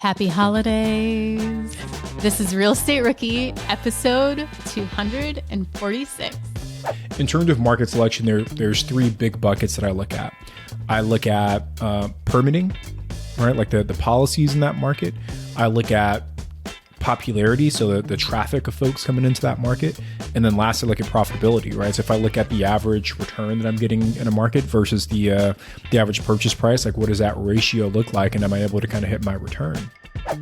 Happy holidays. This is Real Estate Rookie, episode 246. In terms of market selection, there's three big buckets that I look at. I look at permitting, right? Like the policies in that market. I look at popularity, so the traffic of folks coming into that market. And then lastly, look at profitability, right? So if I look at the average return that I'm getting in a market versus the average purchase price, like what does that ratio look like? And am I able to kind of hit my return?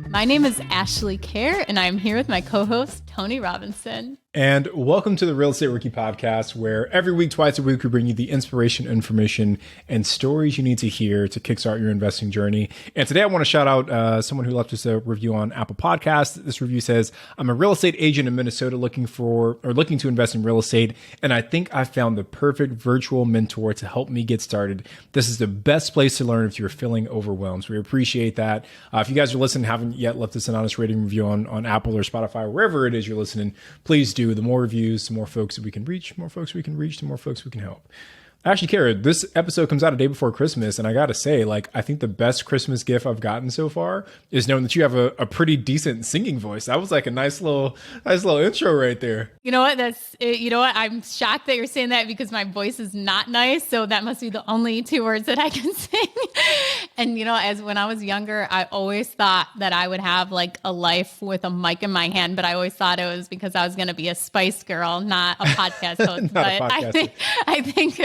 My name is Ashley Kehr, and I'm here with my co-host, Tony Robinson. And welcome to the Real Estate Rookie Podcast, where every week, twice a week, we bring you the inspiration, information, and stories you need to hear to kickstart your investing journey. And today I want to shout out someone who left us a review on Apple Podcasts. This review says, I'm a real estate agent in Minnesota looking to invest in real estate, and I think I found the perfect virtual mentor to help me get started. This is the best place to learn if you're feeling overwhelmed. So we appreciate that. If you guys are listening, haven't yet left us an honest rating review on Apple or Spotify, wherever it is you're listening, please do. The more reviews, the more folks that we can reach, the more folks we can help. Actually, Kehr, this episode comes out a day before Christmas, and I got to say, I think the best Christmas gift I've gotten so far is knowing that you have a pretty decent singing voice. That was like a nice little intro right there. You know what? I'm shocked that you're saying that because my voice is not nice. So that must be the only two words that I can sing. And as when I was younger, I always thought that I would have like a life with a mic in my hand, but I always thought it was because I was going to be a Spice Girl, not a podcast host. I think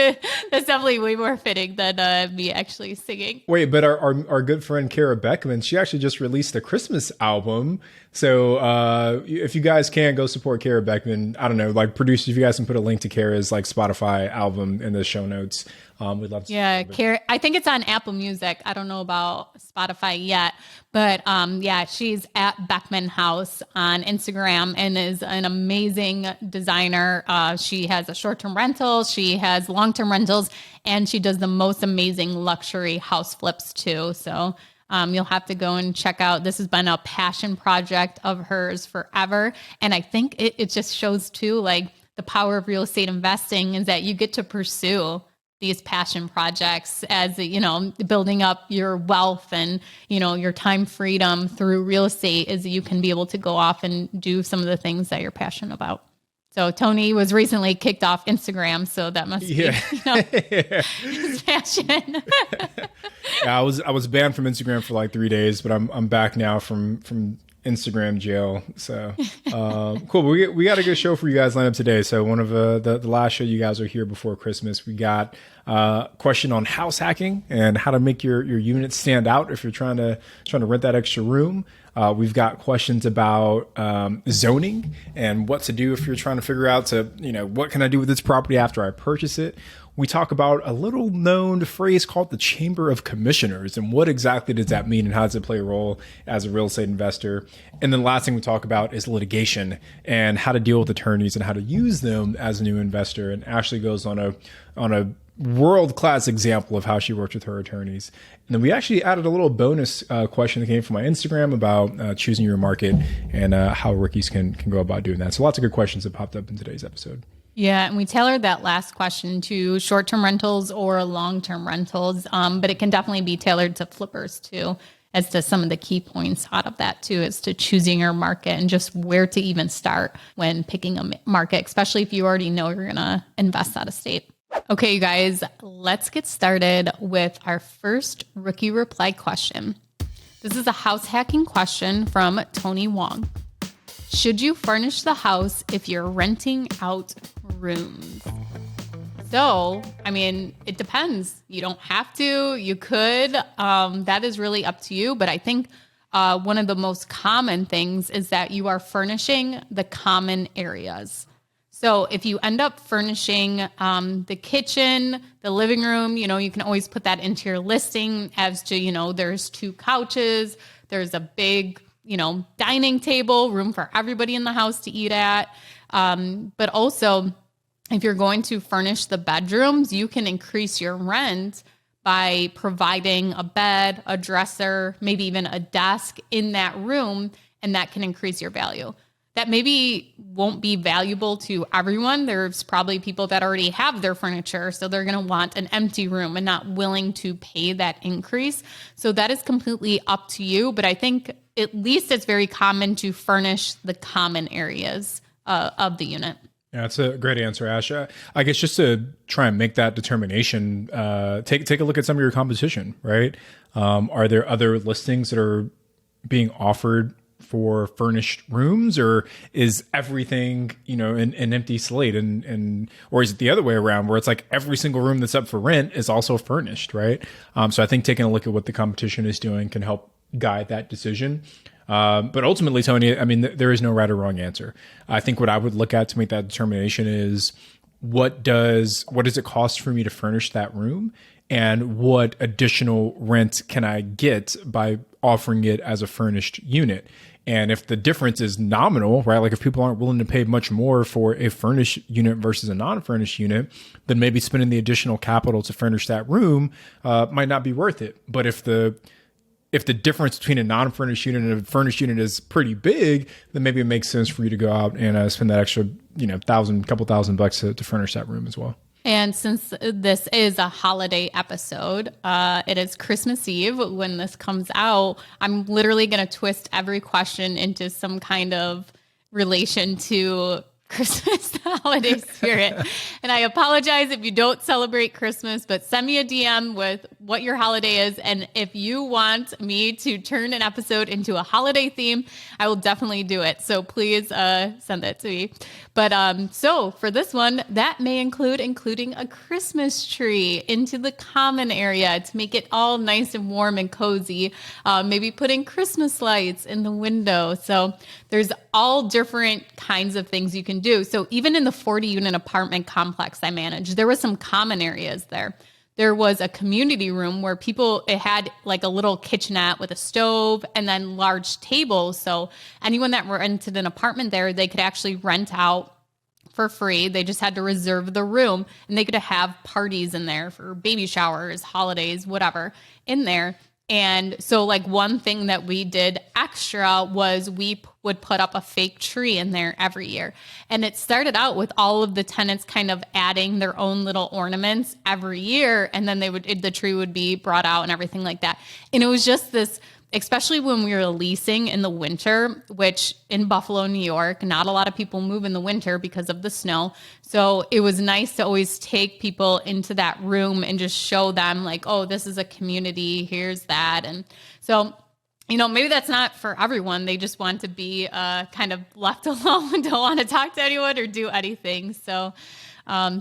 that's definitely way more fitting than me actually singing. Wait, but our good friend Kara Beckman, she actually just released a Christmas album. So if you guys can go support Kara Beckman, I don't know, producers, if you guys can put a link to Kara's Spotify album in the show notes, we'd love to. Yeah, Kara, I think it's on Apple Music. I don't know about Spotify yet, but she's at Beckman House on Instagram and is an amazing designer. She has a short-term rental, she has long-term rentals, and she does the most amazing luxury house flips too. So you'll have to go and check out. This has been a passion project of hers forever. And I think it just shows too, the power of real estate investing is that you get to pursue these passion projects as, building up your wealth and, your time freedom through real estate is you can be able to go off and do some of the things that you're passionate about. So Tony was recently kicked off Instagram, so that must be his passion. Yeah, I was banned from Instagram for 3 days, but I'm back now from Instagram jail. So cool. But we got a good show for you guys lined up today. So one of the last show you guys are here before Christmas. We got a question on house hacking and how to make your unit stand out if you're trying to rent that extra room. We've got questions about zoning and what to do if you're trying to figure out what can I do with this property after I purchase it. We talk about a little known phrase called the Chamber of Commissioners and what exactly does that mean and how does it play a role as a real estate investor. And then the last thing we talk about is litigation and how to deal with attorneys and how to use them as a new investor. And Ashley goes on a world-class example of how she worked with her attorneys. And then we actually added a little bonus question that came from my Instagram about choosing your market and how rookies can go about doing that. So lots of good questions that popped up in today's episode. Yeah, and we tailored that last question to short-term rentals or long-term rentals, but it can definitely be tailored to flippers too, as to some of the key points out of that too, as to choosing your market and just where to even start when picking a market, especially if you already know you're going to invest out of state. Okay, you guys, let's get started with our first rookie reply question. This is a house hacking question from Tony Wong. Should you furnish the house if you're renting out rooms? So, it depends. You don't have to. You could. That is really up to you. But I think one of the most common things is that you are furnishing the common areas. So if you end up furnishing the kitchen, the living room, you can always put that into your listing as to, there's 2 couches, there's a big, dining table, room for everybody in the house to eat at. But also, if you're going to furnish the bedrooms, you can increase your rent by providing a bed, a dresser, maybe even a desk in that room, and that can increase your value. that maybe won't be valuable to everyone. There's probably people that already have their furniture, so they're going to want an empty room and not willing to pay that increase. So that is completely up to you. But I think at least it's very common to furnish the common areas of the unit. Yeah, that's a great answer, Ash. I guess just to try and make that determination, take a look at some of your competition, right? Are there other listings that are being offered for furnished rooms, or is everything, an empty slate, or is it the other way around where it's like every single room that's up for rent is also furnished, right? So I think taking a look at what the competition is doing can help guide that decision. But ultimately, Tony, I mean, there is no right or wrong answer. I think what I would look at to make that determination is what does it cost for me to furnish that room, and what additional rent can I get by offering it as a furnished unit? And if the difference is nominal, right? Like if people aren't willing to pay much more for a furnished unit versus a non-furnished unit, then maybe spending the additional capital to furnish that room might not be worth it. But if the difference between a non-furnished unit and a furnished unit is pretty big, then maybe it makes sense for you to go out and spend that extra, couple thousand bucks to furnish that room as well. And since this is a holiday episode, it is Christmas Eve when this comes out. I'm literally going to twist every question into some kind of relation to Christmas, the holiday spirit. And I apologize if you don't celebrate Christmas, but send me a DM with what your holiday is. And if you want me to turn an episode into a holiday theme, I will definitely do it. So please send that to me. But so for this one, that may including a Christmas tree into the common area to make it all nice and warm and cozy. Maybe putting Christmas lights in the window. So there's all different kinds of things you can do. So even in the 40-unit apartment complex I managed, there was some common areas there. There was a community room where it had like a little kitchenette with a stove and then large tables. So anyone that rented an apartment there, they could actually rent out for free. They just had to reserve the room, and they could have parties in there for baby showers, holidays, whatever in there. And so like one thing that we did extra was we would put up a fake tree in there every year. And it started out with all of the tenants kind of adding their own little ornaments every year. And then the tree would be brought out and everything like that. And it was just this, especially when we were leasing in the winter, which in Buffalo, New York, not a lot of people move in the winter because of the snow. So it was nice to always take people into that room and just show them like, oh, this is a community, here's that. And so, maybe that's not for everyone. They just want to be kind of left alone, don't want to talk to anyone or do anything. So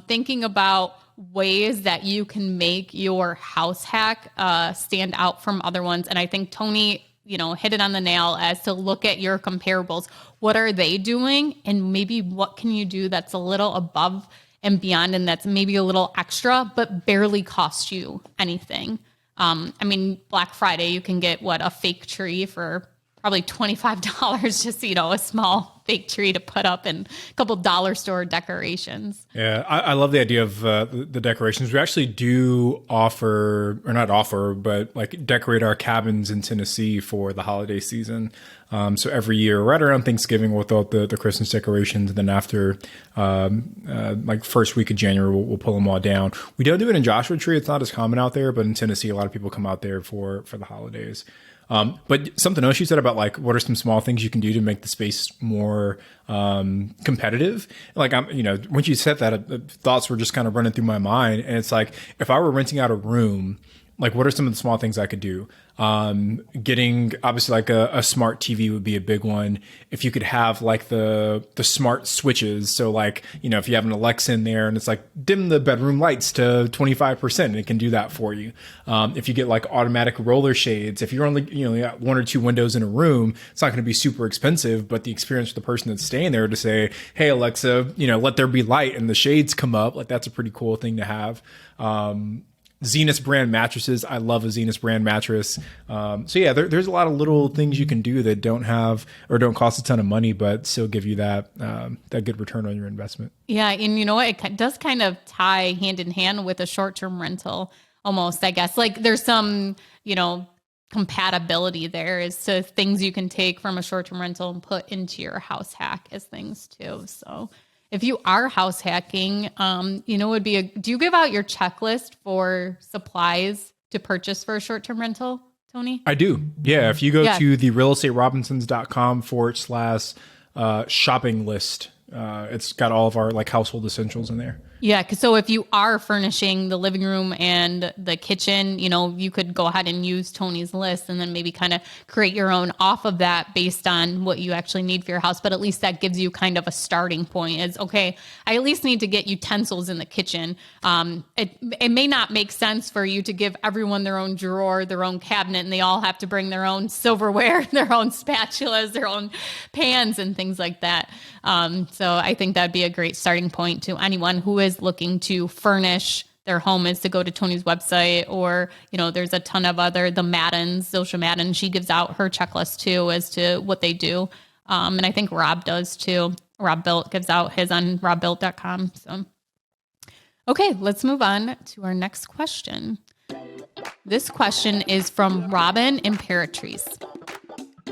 thinking about ways that you can make your house hack stand out from other ones. And I think Tony, hit it on the nail as to look at your comparables. What are they doing? And maybe what can you do that's a little above and beyond, and that's maybe a little extra, but barely cost you anything. Black Friday, you can get a fake tree for probably $25, just, a small fake tree to put up and a couple dollar store decorations. Yeah, I love the idea of the decorations. We actually do offer, or not offer, but like decorate our cabins in Tennessee for the holiday season. So every year, right around Thanksgiving, we'll throw out the Christmas decorations. And then after first week of January, we'll pull them all down. We don't do it in Joshua Tree. It's not as common out there, but in Tennessee, a lot of people come out there for the holidays. But something else you said about like, what are some small things you can do to make the space more competitive? Like, once you said that, thoughts were just kind of running through my mind. And it's like, if I were renting out a room, like, what are some of the small things I could do? Getting obviously like a smart TV would be a big one. If you could have like the smart switches. So like, if you have an Alexa in there and it's like dim the bedroom lights to 25%, and it can do that for you. If you get like automatic roller shades, if you're only, got one or two windows in a room, it's not going to be super expensive, but the experience for the person that's staying there to say, hey, Alexa, let there be light and the shades come up. Like, that's a pretty cool thing to have. Zenith brand mattresses. I love a Zenith brand mattress. So yeah, there's a lot of little things you can do that don't cost a ton of money, but still give you that good return on your investment. Yeah. And it does kind of tie hand in hand with a short-term rental almost, I guess. Like there's some, compatibility there as to things you can take from a short-term rental and put into your house hack as things too. So if you are house hacking, do you give out your checklist for supplies to purchase for a short-term rental, Tony? I do. Yeah. If you go Yeah. to the realestaterobinsons.com/shopping list, it's got all of our like household essentials in there. Yeah. So if you are furnishing the living room and the kitchen, you could go ahead and use Tony's list and then maybe kind of create your own off of that based on what you actually need for your house. But at least that gives you kind of a starting point is, okay, I at least need to get utensils in the kitchen. It may not make sense for you to give everyone their own drawer, their own cabinet, and they all have to bring their own silverware, their own spatulas, their own pans and things like that. So I think that'd be a great starting point to anyone who is looking to furnish their home, is to go to Tony's website, or, there's a ton of the Maddens, Zosha Madden, she gives out her checklist too as to what they do. And I think Rob does too. Rob Built gives out his on robbuilt.com. So, okay, let's move on to our next question. This question is from Robin Imperatrice.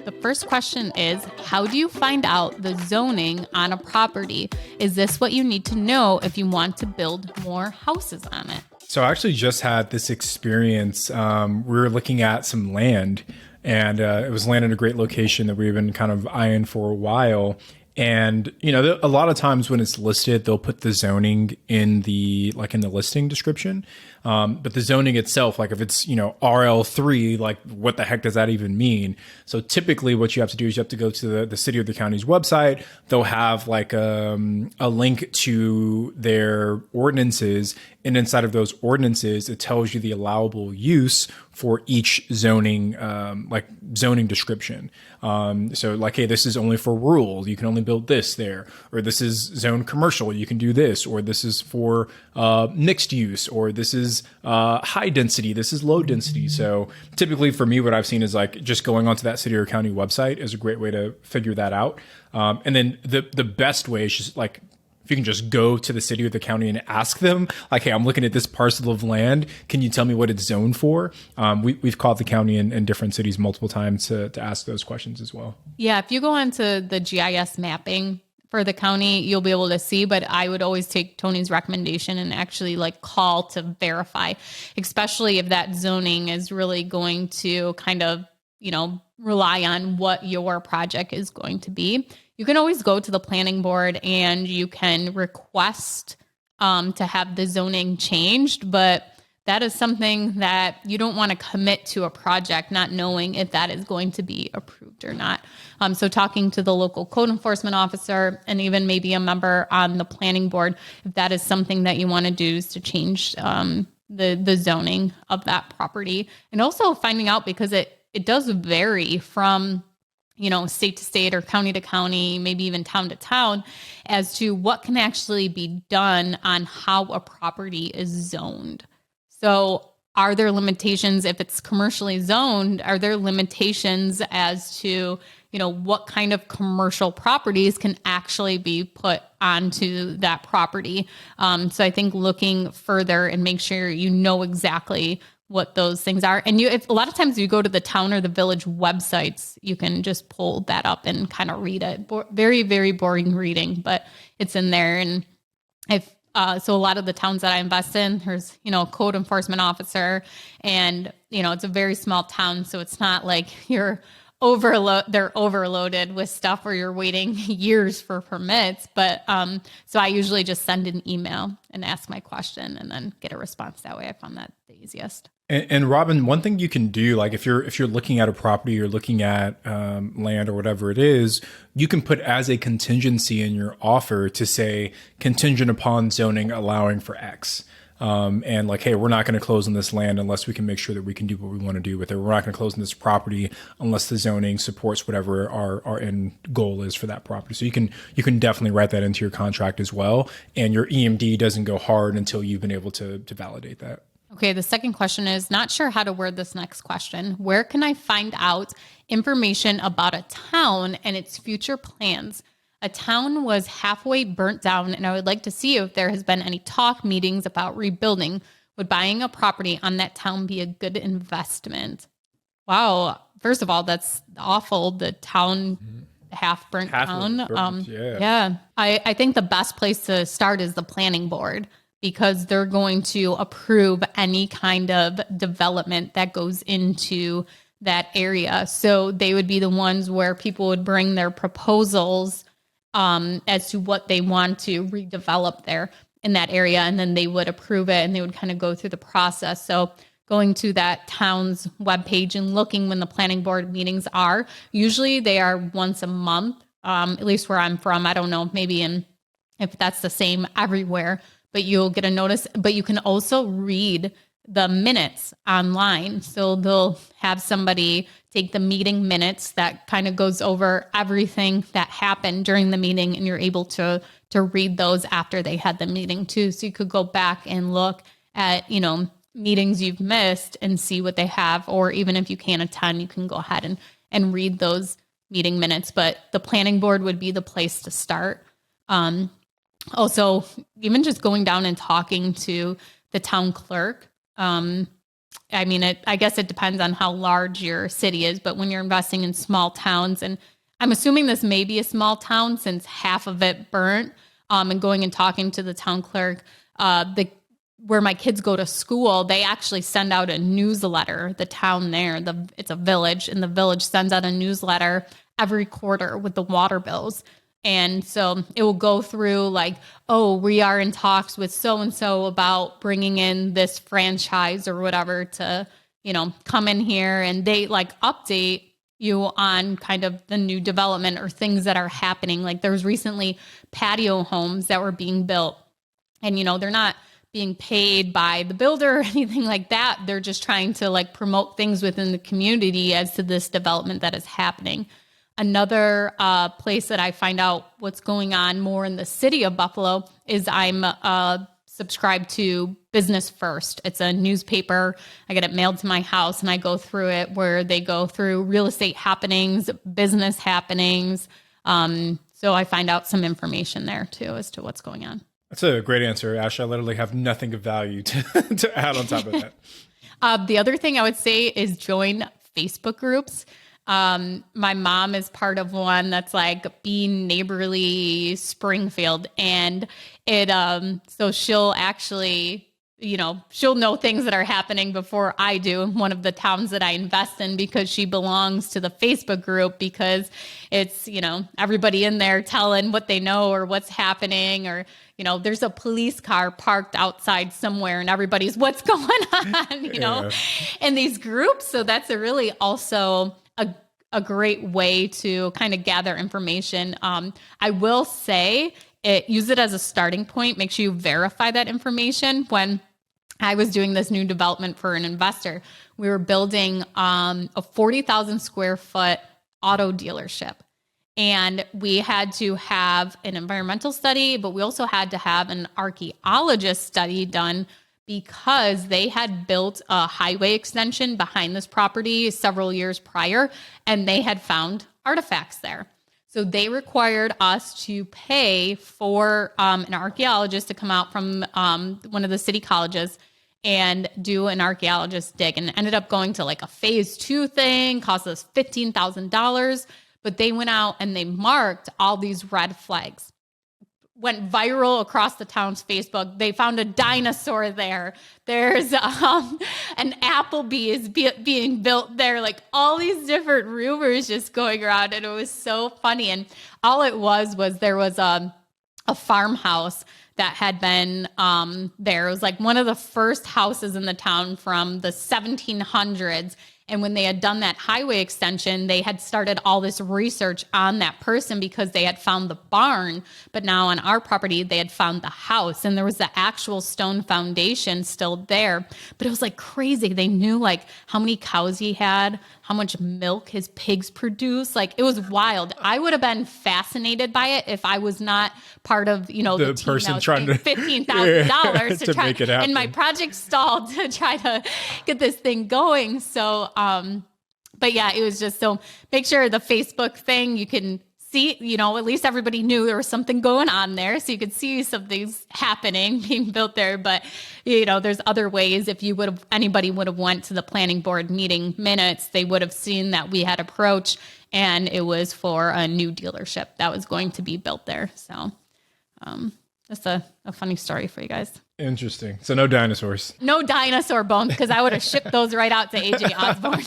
The first question is, how do you find out the zoning on a property? Is this what you need to know if you want to build more houses on it? So I actually just had this experience. We were looking at some land, and it was land in a great location that we've been kind of eyeing for a while. And, a lot of times when it's listed, they'll put the zoning in the listing description. But the zoning itself, like if it's, RL3, like what the heck does that even mean? So typically what you have to do is you have to go to the city or the county's website. They'll have like a link to their ordinances. And inside of those ordinances, it tells you the allowable use for each zoning, zoning description. So like, hey, this is only for rural. You can only build this there, or this is zone commercial. You can do this, or this is for mixed use, or this is high density. This is low density. So typically for me, what I've seen is like just going onto that city or county website is a great way to figure that out. And then the best way is just like, if you can just go to the city or the county and ask them, like, hey, I'm looking at this parcel of land. Can you tell me what it's zoned for? We've called the county in different cities multiple times to ask those questions as well. Yeah, if you go onto the GIS mapping for the county, you'll be able to see, but I would always take Tony's recommendation and actually like call to verify, especially if that zoning is really going to kind of, rely on what your project is going to be. You can always go to the planning board and you can request to have the zoning changed, but that is something that you don't want to commit to a project not knowing if that is going to be approved or not. So talking to the local code enforcement officer and even maybe a member on the planning board, if that is something that you want to do, is to change the zoning of that property. And also finding out, because it does vary from state to state or county to county, maybe even town to town, as to what can actually be done on how a property is zoned. So are there limitations if it's commercially zoned? Are there limitations as to, what kind of commercial properties can actually be put onto that property? So I think looking further and make sure you know exactly what those things are. And if a lot of times you go to the town or the village websites, you can just pull that up and kind of read it. Very, very boring reading, but it's in there. And so a lot of the towns that I invest in, there's, a code enforcement officer, and, it's a very small town. So it's not like they're overloaded with stuff where you're waiting years for permits. But so I usually just send an email and ask my question and then get a response that way. I found that the easiest. And Robin, one thing you can do, like if you're looking at a property, you're looking at land or whatever it is, you can put as a contingency in your offer to say contingent upon zoning allowing for X. And like, hey, we're not going to close on this land unless we can make sure that we can do what we want to do with it. We're not going to close on this property unless the zoning supports whatever our end goal is for that property. So you can definitely write that into your contract as well. And your EMD doesn't go hard until you've been able to validate that. Okay, the second question is, not sure how to word this next question. Where can I find out information about a town and its future plans? A town was halfway burnt down, and I would like to see if there has been any talk meetings about rebuilding. Would buying a property on that town be a good investment? Wow. First of all, that's awful. The town half burnt down. Yeah. I think the best place to start is the planning board because they're going to approve any kind of development that goes into that area. So they would be the ones where people would bring their proposals as to what they want to redevelop there in that area. And then they would approve it and they would kind of go through the process. So going to that town's webpage and looking when the planning board meetings are. Usually they are once a month, at least where I'm from. I don't know, maybe if that's the same everywhere, but you'll get a notice. But you can also read the minutes online. So they'll have somebody take the meeting minutes that kind of goes over everything that happened during the meeting, and you're able to read those after they had the meeting too. So you could go back and look at, meetings you've missed and see what they have, or even if you can't attend, you can go ahead and read those meeting minutes. But the planning board would be the place to start. Also, even just going down and talking to the town clerk. I guess it depends on how large your city is, but when you're investing in small towns, and I'm assuming this may be a small town since half of it burnt, and going and talking to the town clerk, where my kids go to school, they actually send out a newsletter, the town there, it's a village, and the village sends out a newsletter every quarter with the water bills. And so it will go through like, oh, we are in talks with so-and-so about bringing in this franchise or whatever to, come in here. And they like update you on kind of the new development or things that are happening. Like there was recently patio homes that were being built, and, they're not being paid by the builder or anything like that. They're just trying to like promote things within the community as to this development that is happening. Another place that I find out what's going on more in the city of Buffalo is I'm subscribed to Business First. It's a newspaper. I get it mailed to my house and I go through it, where they go through real estate happenings, business happenings. So I find out some information there too as to what's going on. That's a great answer, Ash. I literally have nothing of value to add on top of that. The other thing I would say is join Facebook groups. My mom is part of one that's like Being Neighborly Springfield. And so she'll actually, she'll know things that are happening before I do in one of the towns that I invest in, because she belongs to the Facebook group, because it's, everybody in there telling what they know or what's happening, or, there's a police car parked outside somewhere and everybody's what's going on, in these groups. So that's a really also a great way to kind of gather information. I will say use it as a starting point. Make sure you verify that information. When I was doing this new development for an investor, we were building a 40,000 square foot auto dealership. And we had to have an environmental study, but we also had to have an archaeologist study done, because they had built a highway extension behind this property several years prior, and they had found artifacts there. So they required us to pay for an archaeologist to come out from one of the city colleges and do an archaeologist dig, and ended up going to like a phase 2 thing, cost us $15,000. But they went out and they marked all these red flags. Went viral across the town's Facebook. They found a dinosaur there. There's an Applebee's being built there. Like all these different rumors just going around, and it was so funny. And all it was there was a farmhouse that had been there. It was like one of the first houses in the town from the 1700s. And when they had done that highway extension, they had started all this research on that person, because they had found the barn. But now on our property, they had found the house, and there was the actual stone foundation still there. But it was like crazy. They knew like how many cows he had, how much milk his pigs produce. Like it was wild. I would have been fascinated by it if I was not part of, the person trying to $15,000 to try make it happen. And my project stalled to try to get this thing going. So, but yeah, it was just, so make sure the Facebook thing, you can see, at least everybody knew there was something going on there. So you could see something's happening, being built there. But, there's other ways. If anybody would have went to the planning board meeting minutes, they would have seen that we had approached, and it was for a new dealership that was going to be built there. So just a funny story for you guys. Interesting. So no dinosaurs. No dinosaur bones, because I would have shipped those right out to AJ Osborne.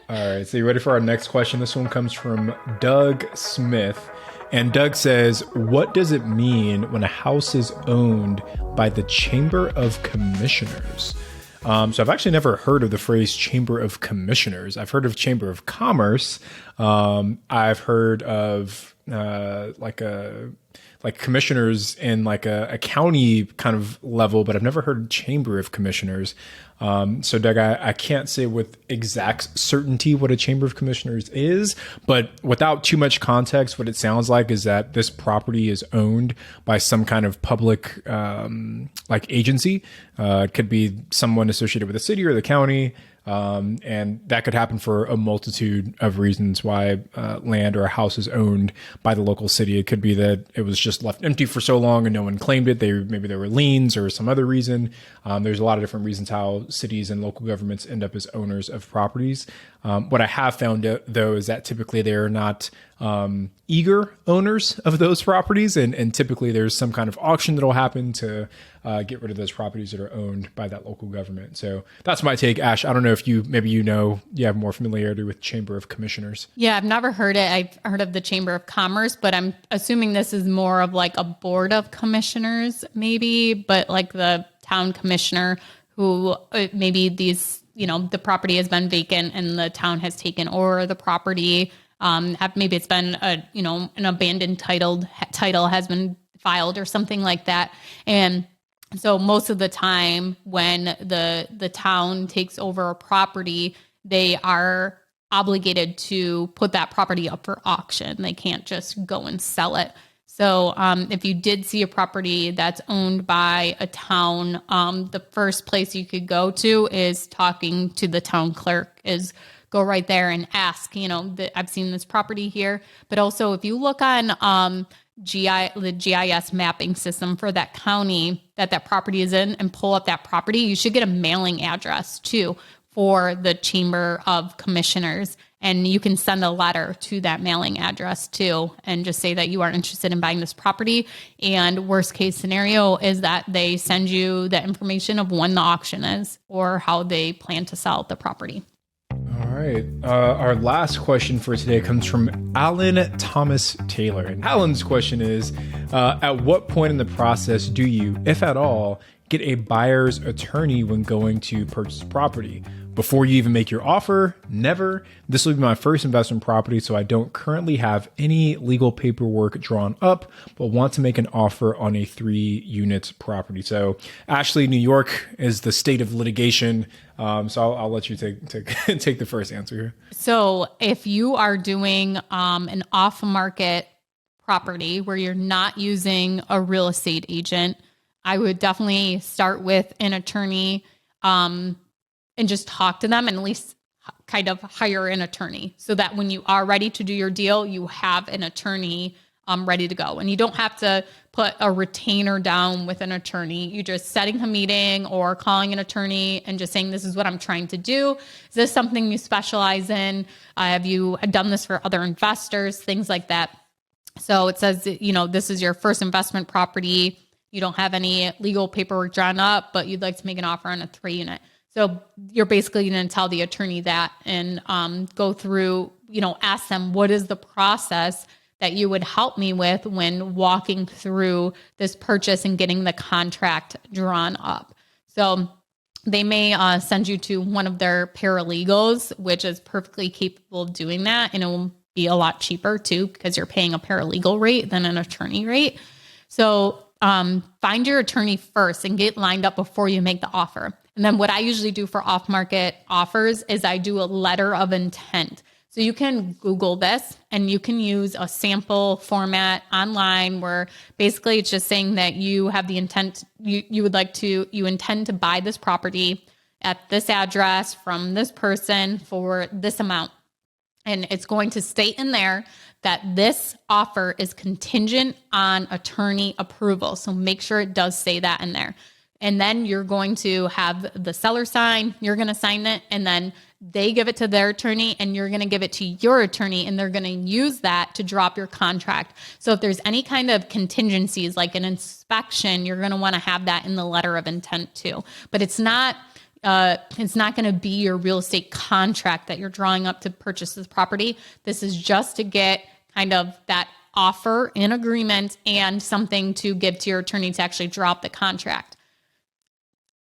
All right. So you ready for our next question? This one comes from Doug Smith. And Doug says, what does it mean when a house is owned by the Chamber of Commissioners? So I've actually never heard of the phrase Chamber of Commissioners. I've heard of Chamber of Commerce. I've heard of like commissioners in like a county kind of level, but I've never heard Chamber of Commissioners. So Doug, I can't say with exact certainty what a Chamber of Commissioners is, but without too much context, what it sounds like is that this property is owned by some kind of public like agency. It could be someone associated with the city or the county. And that could happen for a multitude of reasons why land or a house is owned by the local city. It could be that it was just left empty for so long and no one claimed it. Maybe there were liens or some other reason. There's a lot of different reasons how cities and local governments end up as owners of properties. What I have found, though, is that typically they are not eager owners of those properties. And typically there's some kind of auction that'll happen to get rid of those properties that are owned by that local government. So that's my take. Ash, I don't know if you have more familiarity with Chamber of Commissioners. Yeah, I've never heard it. I've heard of the Chamber of Commerce, but I'm assuming this is more of like a board of commissioners, maybe, but like the town commissioner who maybe these, the property has been vacant and the town has taken over the property. Maybe it's been an abandoned title has been filed or something like that. And so most of the time when the town takes over a property, they are obligated to put that property up for auction. They can't just go and sell it. So if you did see a property that's owned by a town, the first place you could go to is talking to the town clerk, is go right there and ask, I've seen this property here. But also if you look on the GIS mapping system for that county that property is in and pull up that property, you should get a mailing address too for the Chamber of Commissioners. And you can send a letter to that mailing address too, and just say that you are interested in buying this property. And worst case scenario is that they send you the information of when the auction is or how they plan to sell the property. All right. Our last question for today comes from Alan Thomas Taylor. And Alan's question is, at what point in the process do you, if at all, get a buyer's attorney when going to purchase property? Before you even make your offer? Never. This will be my first investment property, so I don't currently have any legal paperwork drawn up, but want to make an offer on a 3-unit property. So Ashley, New York is the state of litigation. So I'll let you take the first answer here. So if you are doing an off-market property where you're not using a real estate agent, I would definitely start with an attorney and just talk to them and at least kind of hire an attorney so that when you are ready to do your deal, you have an attorney ready to go. And you don't have to put a retainer down with an attorney. You just setting a meeting or calling an attorney and just saying, this is what I'm trying to do. Is this something you specialize in? Have you done this for other investors? Things like that. So it says, this is your first investment property. You don't have any legal paperwork drawn up, but you'd like to make an offer on a 3-unit. So you're basically going to tell the attorney that and go through, ask them, what is the process that you would help me with when walking through this purchase and getting the contract drawn up? So they may send you to one of their paralegals, which is perfectly capable of doing that. And it will be a lot cheaper too, because you're paying a paralegal rate than an attorney rate. So find your attorney first and get lined up before you make the offer. And then what I usually do for off-market offers is I do a letter of intent. So you can Google this and you can use a sample format online where basically it's just saying that you have the intent, you intend to buy this property at this address from this person for this amount. And it's going to state in there that this offer is contingent on attorney approval. So make sure it does say that in there. And then you're going to have the seller sign, you're going to sign it, and then they give it to their attorney and you're going to give it to your attorney, and they're going to use that to drop your contract. So if there's any kind of contingencies like an inspection, you're going to want to have that in the letter of intent too. But it's not going to be your real estate contract that you're drawing up to purchase this property. This is just to get kind of that offer in agreement and something to give to your attorney to actually drop the contract.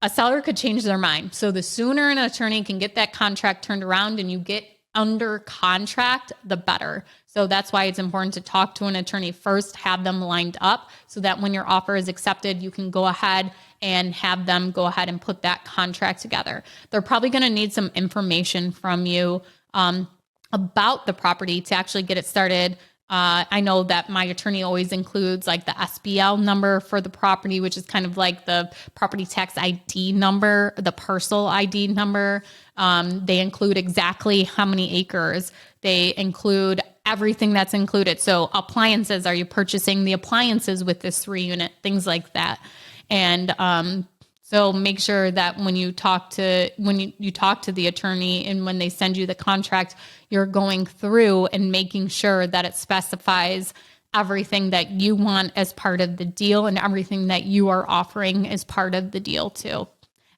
A seller could change their mind. So the sooner an attorney can get that contract turned around and you get under contract, the better. So that's why it's important to talk to an attorney first, have them lined up so that when your offer is accepted, you can go ahead and have them go ahead and put that contract together. They're probably going to need some information from you about the property to actually get it started. I know that my attorney always includes like the SBL number for the property, which is kind of like the property tax ID number, the parcel ID number. They include exactly how many acres. They include everything that's included. So appliances, are you purchasing the appliances with this 3-unit, things like that. And so make sure that when you talk to the attorney and when they send you the contract, you're going through and making sure that it specifies everything that you want as part of the deal and everything that you are offering as part of the deal too.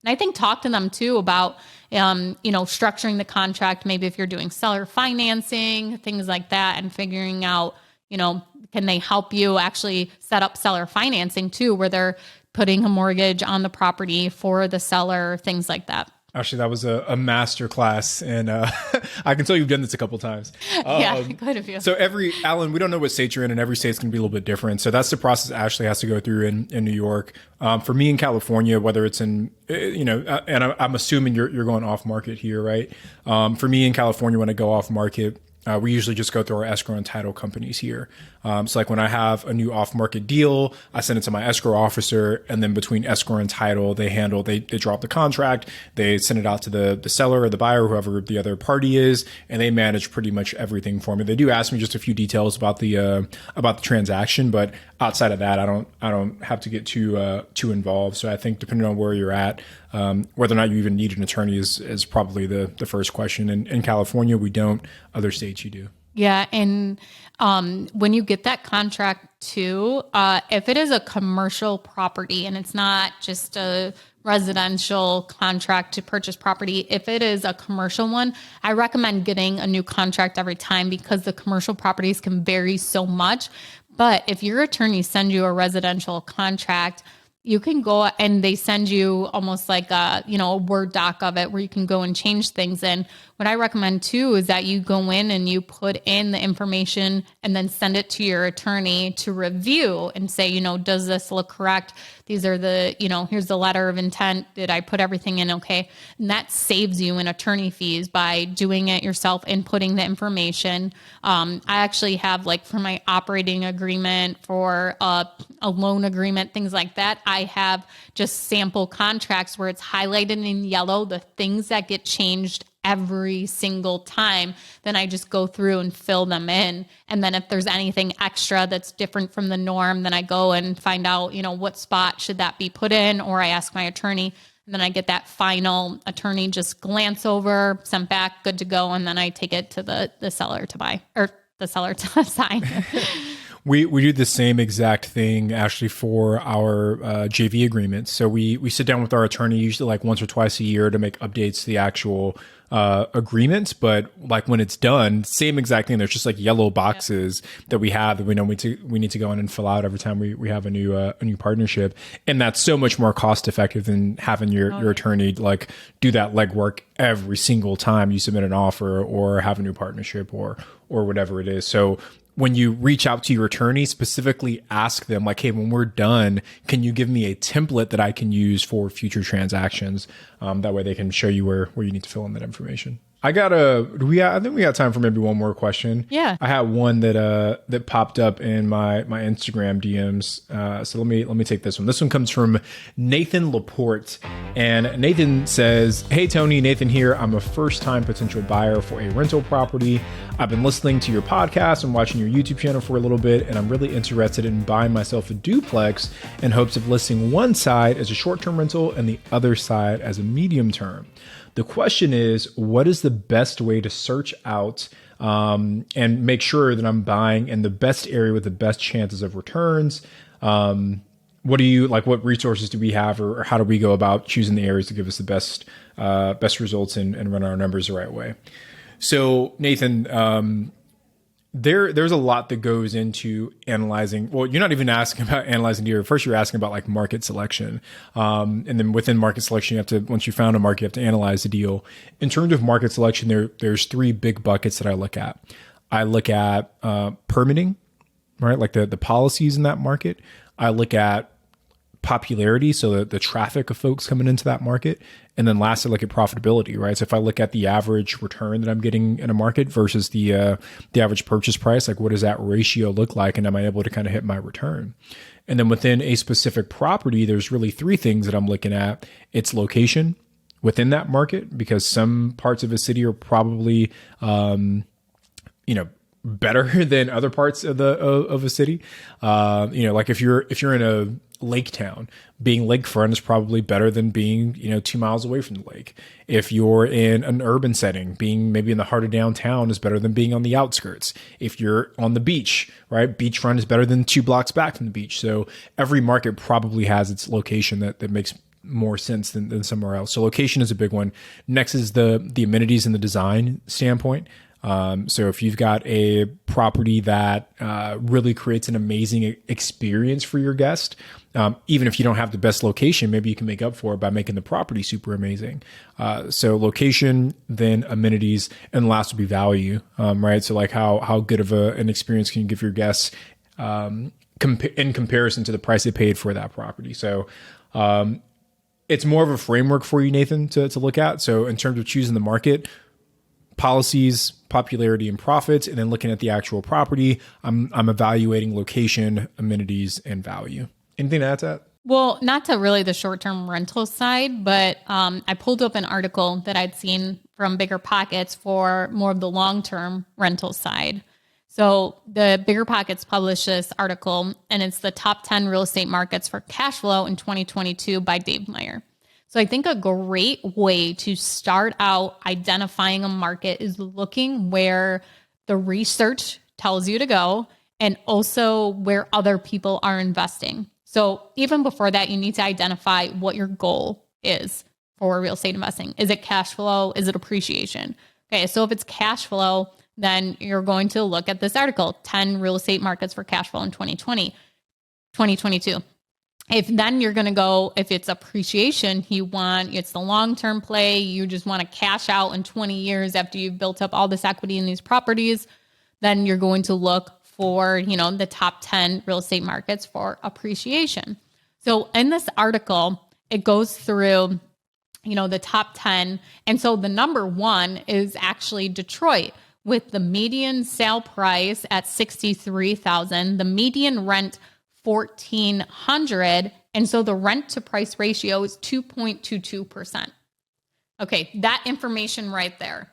And I think talk to them too about, structuring the contract, maybe if you're doing seller financing, things like that, and figuring out, can they help you actually set up seller financing too, where they're putting a mortgage on the property for the seller, things like that. Actually, that was a master class, and I can tell you've done this a couple times. Yeah, good of you. So Alan, we don't know what state you're in, and every state's going to be a little bit different. So that's the process Ashley has to go through in New York. For me in California, whether it's in, and I'm assuming you're going off market here, right? For me in California, when I go off market, we usually just go through our escrow and title companies here. So like when I have a new off-market deal, I send it to my escrow officer, and then between escrow and title, they drop the contract, they send it out to the seller or the buyer, whoever the other party is, and they manage pretty much everything for me. They do ask me just a few details about the transaction, but outside of that, I don't have to get too involved. So I think depending on where you're at, whether or not you even need an attorney is probably the first question. In California, we don't. Other states, you do. Yeah. And when you get that contract too, if it is a commercial property and it's not just a residential contract to purchase property, if it is a commercial one, I recommend getting a new contract every time because the commercial properties can vary so much. But if your attorney sends you a residential contract, you can go and they send you almost like a Word doc of it where you can go and change things. And what I recommend too is that you go in and you put in the information and then send it to your attorney to review and say, does this look correct? These are the, here's the letter of intent. Did I put everything in okay? And that saves you in attorney fees by doing it yourself and putting the information. I actually have for my operating agreement, for a loan agreement, things like that, I have just sample contracts where it's highlighted in yellow, the things that get changed every single time. Then I just go through and fill them in. And then if there's anything extra that's different from the norm, then I go and find out, what spot should that be put in, or I ask my attorney. And then I get that final attorney just glance over, sent back, good to go. And then I take it to the seller to buy, or the seller to sign. We do the same exact thing actually for our JV agreements. So we sit down with our attorney usually once or twice a year to make updates to the actual agreements. But when it's done, same exact thing. There's just yellow boxes that we have that we know we need to go in and fill out every time we have a new partnership. And that's so much more cost effective than having your attorney do that legwork every single time you submit an offer or have a new partnership or whatever it is. So when you reach out to your attorney, specifically ask them hey, when we're done, can you give me a template that I can use for future transactions? That way they can show you where you need to fill in that information. I think we got time for maybe one more question. Yeah. I had one that popped up in my Instagram DMs. So let me take this one. This one comes from Nathan Laporte, and Nathan says, "Hey Tony, Nathan here. I'm a first-time potential buyer for a rental property. I've been listening to your podcast and watching your YouTube channel for a little bit, and I'm really interested in buying myself a duplex in hopes of listing one side as a short-term rental and the other side as a medium term. The question is, what is the best way to search out and make sure that I'm buying in the best area with the best chances of returns? What resources do we have, or how do we go about choosing the areas to give us the best results and run our numbers the right way?" So Nathan, there's a lot that goes into analyzing. Well, you're not even asking about analyzing deer. First, you're asking about like market selection. And then within market selection, once you found a market, you have to analyze the deal. In terms of market selection, there's three big buckets that I look at. I look at permitting, right? Like the policies in that market. I look at popularity, so the traffic of folks coming into that market. And then lastly, look at profitability, right? So if I look at the average return that I'm getting in a market versus the average purchase price, like what does that ratio look like? And am I able to kind of hit my return? And then within a specific property, there's really three things that I'm looking at. It's location within that market, because some parts of a city are probably, better than other parts of a city. Like if you're in a lake town, being lakefront is probably better than being 2 miles away from the lake. If you're in an urban setting, being maybe in the heart of downtown is better than being on the outskirts. If you're on the beach, right, beachfront is better than 2 blocks back from the beach. So every market probably has its location that makes more sense than somewhere else. So location is a big one. Next is the amenities and the design standpoint. So if you've got a property that really creates an amazing experience for your guest, even if you don't have the best location, maybe you can make up for it by making the property super amazing. So location, then amenities, and last would be value, right? So like how good of an experience can you give your guests in comparison to the price they paid for that property? So it's more of a framework for you, Nathan, to look at. So in terms of choosing the market, policies, popularity, and profits, and then looking at the actual property, I'm evaluating location, amenities, and value. Anything to add to that? Well, not to really the short-term rental side, but I pulled up an article that I'd seen from biggerpockets for more of the long-term rental side. So the biggerpockets published this article, and it's the top 10 real estate markets for cash flow in 2022 by Dave Meyer. So I think a great way to start out identifying a market is looking where the research tells you to go and also where other people are investing. So even before that, you need to identify what your goal is for real estate investing. Is it cash flow? Is it appreciation? Okay, so if it's cash flow, then you're going to look at this article, 10 real estate markets for cash flow in 2022. If then you're going to go, if it's appreciation, it's the long-term play, you just want to cash out in 20 years after you've built up all this equity in these properties, then you're going to look for, the top 10 real estate markets for appreciation. So in this article, it goes through, the top 10. And so the number one is actually Detroit with the median sale price at $63,000, the median rent $1,400. And so the rent to price ratio is 2.22%. Okay, that information right there.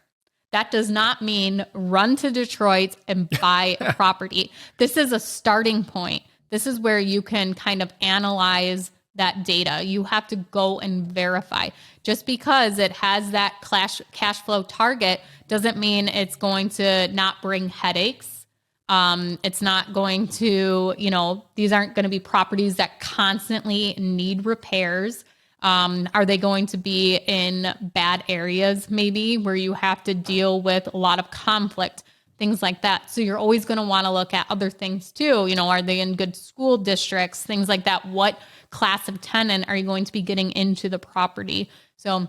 That does not mean run to Detroit and buy a property. This is a starting point. This is where you can kind of analyze that data. You have to go and verify. Just because it has that cash flow target doesn't mean it's going to not bring headaches. It's not going to, these aren't going to be properties that constantly need repairs. Are they going to be in bad areas, maybe where you have to deal with a lot of conflict, things like that? So you're always going to want to look at other things too. Are they in good school districts, things like that? What class of tenant are you going to be getting into the property? So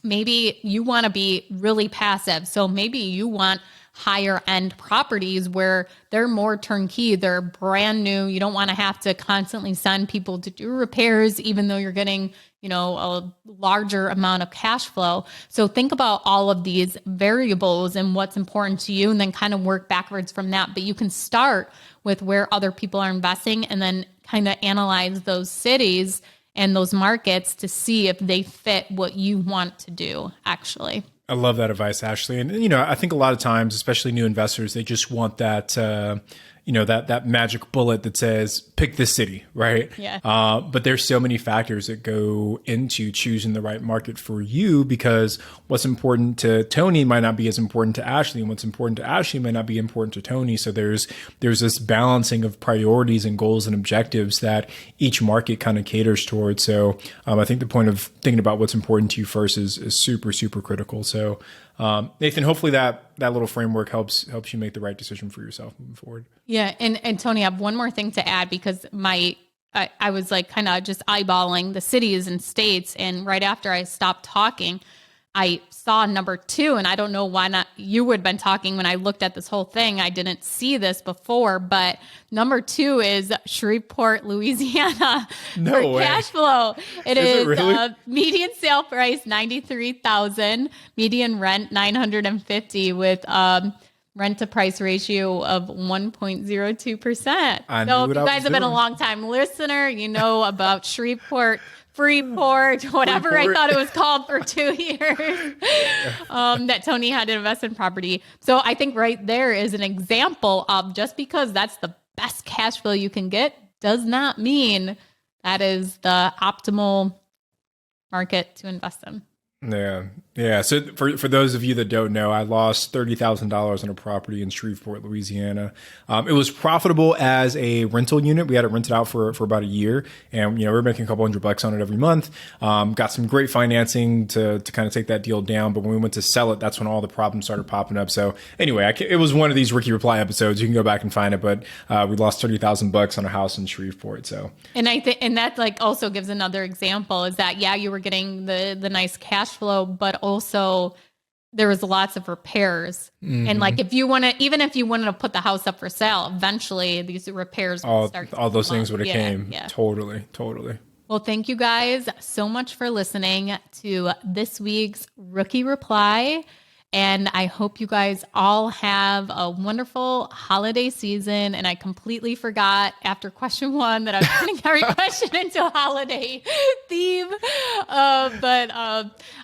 maybe you want to be really passive. So maybe you want higher end properties where they're more turnkey, they're brand new. You don't want to have to constantly send people to do repairs, even though you're getting, a larger amount of cash flow. So think about all of these variables and what's important to you, and then kind of work backwards from that. But you can start with where other people are investing and then kind of analyze those cities and those markets to see if they fit what you want to do, actually. I love that advice, Ashley. And, I think a lot of times, especially new investors, they just want that, that magic bullet that says, pick this city, right? Yeah. But there's so many factors that go into choosing the right market for you, because what's important to Tony might not be as important to Ashley, and what's important to Ashley might not be important to Tony. So there's this balancing of priorities and goals and objectives that each market kind of caters towards. So I think the point of thinking about what's important to you first is super, super critical. So Nathan, hopefully that little framework helps you make the right decision for yourself moving forward. Yeah. And Tony, I have one more thing to add, because I was like kind of just eyeballing the cities and states. And right after I stopped talking, I saw number 2, and I don't know why not. You would have been talking when I looked at this whole thing. I didn't see this before, but number 2 is Shreveport, Louisiana. No for way. Cash flow. It Is it really? Median sale price $93,000, median rent $950 with rent to price ratio of 1.02%. I So knew if what you I guys was have been a doing. long time listener, you know about Shreveport. Freeport, whatever I thought it was called for 2 years, that Tony had an investment property. So I think right there is an example of, just because that's the best cash flow you can get does not mean that is the optimal market to invest in. Yeah. So for those of you that don't know, I lost $30,000 on a property in Shreveport, Louisiana. It was profitable as a rental unit. We had it rented out for about a year, and we were making a couple $100 on it every month. Got some great financing to kind of take that deal down. But when we went to sell it, that's when all the problems started popping up. So anyway, it was one of these Ricky Reply episodes. You can go back and find it. But we lost $30,000 on a house in Shreveport. So and I think, and that like also gives another example, is that you were getting the nice cash flow, but also there was lots of repairs. Mm-hmm. And like, if you wanted to put the house up for sale, eventually these repairs would start. All those things would have came. Yeah. Totally. Well, thank you guys so much for listening to this week's Rookie Reply. And I hope you guys all have a wonderful holiday season. And I completely forgot after question 1 that I was turning every question into a holiday theme. But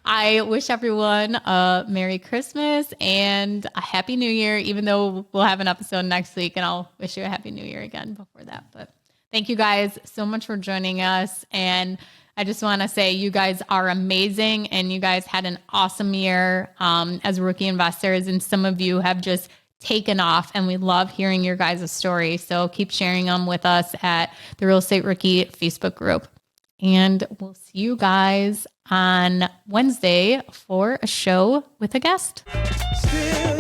I wish everyone a Merry Christmas and a Happy New Year, even though we'll have an episode next week, and I'll wish you a Happy New Year again before that. But thank you guys so much for joining us. And I just want to say you guys are amazing, and you guys had an awesome year as rookie investors, and some of you have just taken off, and we love hearing your guys' story. So keep sharing them with us at the Real Estate Rookie Facebook group. And we'll see you guys on Wednesday for a show with a guest. Still